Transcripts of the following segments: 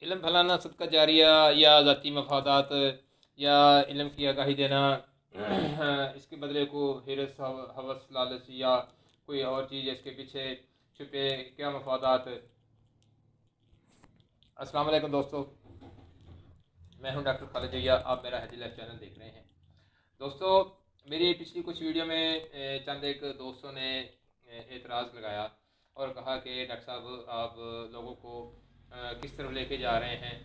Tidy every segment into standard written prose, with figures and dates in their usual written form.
इल्म फैलाना, सदका जारिया या ज़ाती मफादात या इल्म की आगाही देना, इसके बदले को हिरस, हवस, लालच या कोई और चीज़ इसके पीछे छुपे क्या मफादात। अस्सलाम वालेकुम दोस्तों, मैं हूं डॉक्टर खालिद जैया। आप मेरा हेल्दी लाइफ चैनल देख रहे हैं। दोस्तों, मेरी पिछली कुछ वीडियो में चंद एक दोस्तों ने एतराज़ लगाया और कहा कि डॉक्टर साहब आप लोगों को किस तरफ लेके जा रहे हैं।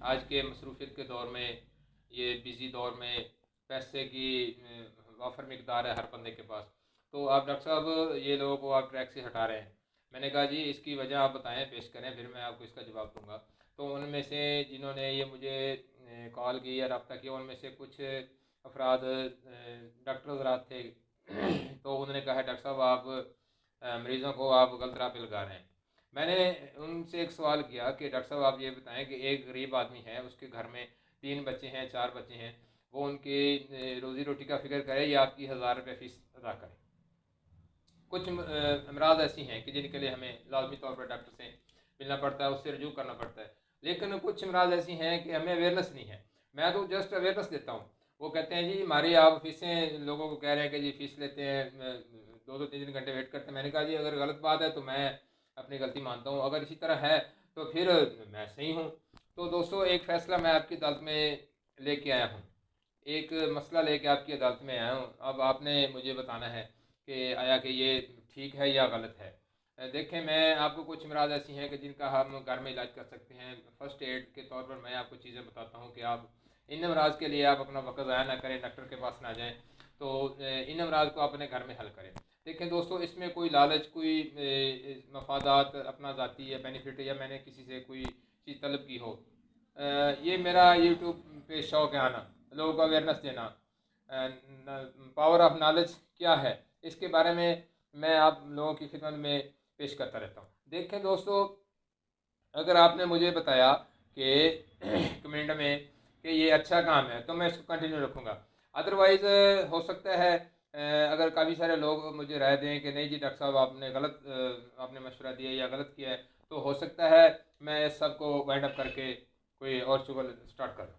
आज के मसरूफियत के दौर में, ये बिज़ी दौर में, पैसे की वाफर मकदार है हर बंदे के पास, तो आप डॉक्टर साहब ये लोगों को आप ट्रैक से हटा रहे हैं। मैंने कहा जी इसकी वजह आप बताएं, पेश करें, फिर मैं आपको इसका जवाब दूंगा। तो उनमें से जिन्होंने ये मुझे कॉल की या रब्ता किया, उनमें से कुछ अफराद डॉक्टर हज़रात थे। तो उन्होंने कहा डॉक्टर साहब आप मरीज़ों को आप गलत राह पे लगा रहे हैं। मैंने उनसे एक सवाल किया कि डॉक्टर साहब आप ये बताएं कि एक गरीब आदमी है, उसके घर में 3 बच्चे हैं, 4 बच्चे हैं, वो उनकी रोज़ी रोटी का फिक्र करे या आपकी 1000 रुपये फ़ीस अदा करे। कुछ अमराज ऐसी हैं कि जिनके लिए हमें लाजमी तौर पर डॉक्टर से मिलना पड़ता है, उससे रजू करना पड़ता है। लेकिन कुछ अमराज ऐसी हैं कि हमें अवेयरनेस नहीं है। मैं तो जस्ट अवेयरनेस देता हूँ। वो कहते हैं जी हमारी आप फीसें, लोगों को कह रहे हैं कि जी फ़ीस लेते हैं, 2-2 3 3 घंटे वेट करते हैं। मैंने कहा जी अगर गलत बात है तो मैं अपनी गलती मानता हूँ, अगर इसी तरह है तो फिर मैं सही हूँ। तो दोस्तों, एक फ़ैसला मैं आपकी अदालत में लेके आया हूँ, एक मसला लेके आपकी अदालत में आया हूँ। अब आपने मुझे बताना है कि आया कि ये ठीक है या गलत है। देखें, मैं आपको कुछ अमराज ऐसी हैं कि जिनका हम घर में इलाज कर सकते हैं। फर्स्ट एड के तौर पर मैं आपको चीज़ें बताता हूँ कि आप इन अमराज के लिए आप अपना वक्त ज़ाया ना करें, डॉक्टर के पास ना जाएं। तो इन अमराज को अपने घर में हल करें। देखें दोस्तों, इसमें कोई लालच, कोई मफादात, अपना ज़ाती या बेनिफिट, या मैंने किसी से कोई चीज़ तलब की हो, ये मेरा यूट्यूब पे शौक़ है आना, लोगों को अवेयरनेस देना। पावर ऑफ नॉलेज क्या है, इसके बारे में मैं आप लोगों की खिदमत में पेश करता रहता हूँ। देखें दोस्तों, अगर आपने मुझे बताया कि कमेंट में कि ये अच्छा काम है तो मैं इसको कंटिन्यू रखूँगा। अदरवाइज़ हो सकता है अगर काफ़ी सारे लोग मुझे राय दें कि नहीं जी डॉक्टर साहब आपने गलत आपने मशवरा दिया या गलत किया है, तो हो सकता है मैं इस सब को वाइंड अप करके कोई और शुगल स्टार्ट कर दूँ।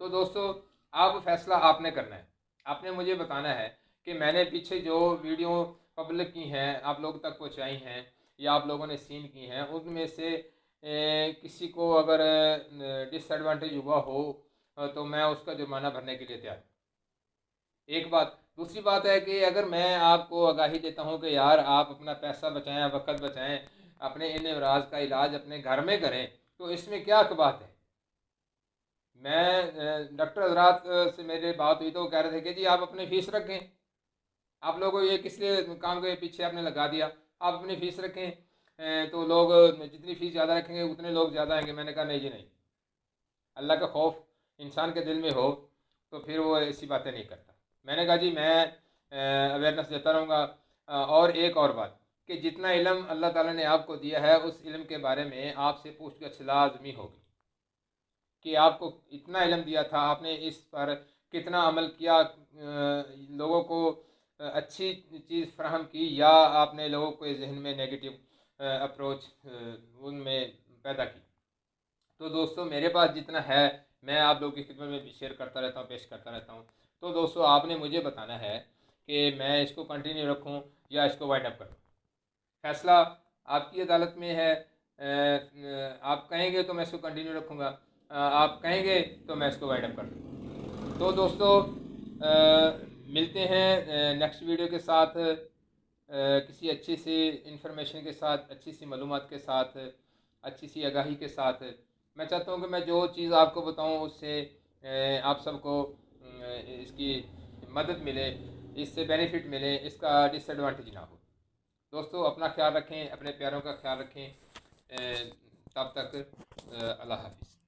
तो दोस्तों, आप फैसला आपने करना है। आपने मुझे बताना है कि मैंने पीछे जो वीडियो पब्लिक की हैं, आप लोग तक पहुंचाई हैं या आप लोगों ने सीन की हैं, उनमें से किसी को अगर डिसएडवांटेज हुआ हो तो मैं उसका जुर्माना भरने के लिए तैयार हूँ। एक बात। दूसरी बात है कि अगर मैं आपको आगाही देता हूँ कि यार आप अपना पैसा बचाएं, वक्त बचाएं, अपने इन अमराज का इलाज अपने घर में करें, तो इसमें क्या बात है। मैं डॉक्टर हजरात से मेरी बात हुई तो वो कह रहे थे कि जी आप अपनी फ़ीस रखें, आप लोगों को ये किस लिए काम के पीछे आपने लगा दिया, आप अपनी फ़ीस रखें। तो लोग जितनी फ़ीस ज़्यादा रखेंगे उतने लोग ज़्यादा आएंगे। मैंने कहा नहीं जी नहीं, अल्लाह का खौफ इंसान के दिल में हो तो फिर वो ऐसी बातें नहीं करता। मैंने कहा जी मैं अवेयरनेस देता रहूँगा। और एक और बात कि जितना इल्म अल्लाह ताला ने आपको दिया है, उस इल्म के बारे में आपसे पूछगछ लाजमी होगी कि आपको इतना इल्म दिया था, आपने इस पर कितना अमल किया, लोगों को अच्छी चीज़ फ्राहम की, या आपने लोगों के जहन में नेगेटिव अप्रोच उनमें पैदा की। तो दोस्तों, मेरे पास जितना है मैं आप लोगों की खिदमत में भी शेयर करता रहता हूँ, पेश करता रहता हूँ। तो दोस्तों, आपने मुझे बताना है कि मैं इसको कंटिन्यू रखूँ या इसको वाइंड अप करूँ। फैसला आपकी अदालत में है। आप कहेंगे तो मैं इसको कंटिन्यू रखूँगा, आप कहेंगे तो मैं इसको वाइंड अप कर दूँ। तो दोस्तों, मिलते हैं नेक्स्ट वीडियो के साथ, किसी अच्छी सी इंफॉर्मेशन के साथ, अच्छी सी मालूमात के साथ, अच्छी सी आगाही के साथ। मैं चाहता हूँ कि मैं जो चीज़ आपको बताऊँ उससे आप सबको इसकी मदद मिले, इससे बेनिफिट मिले, इसका डिसएडवांटेज ना हो। दोस्तों, अपना ख्याल रखें, अपने प्यारों का ख्याल रखें। तब तक अल्लाह हाफिज़।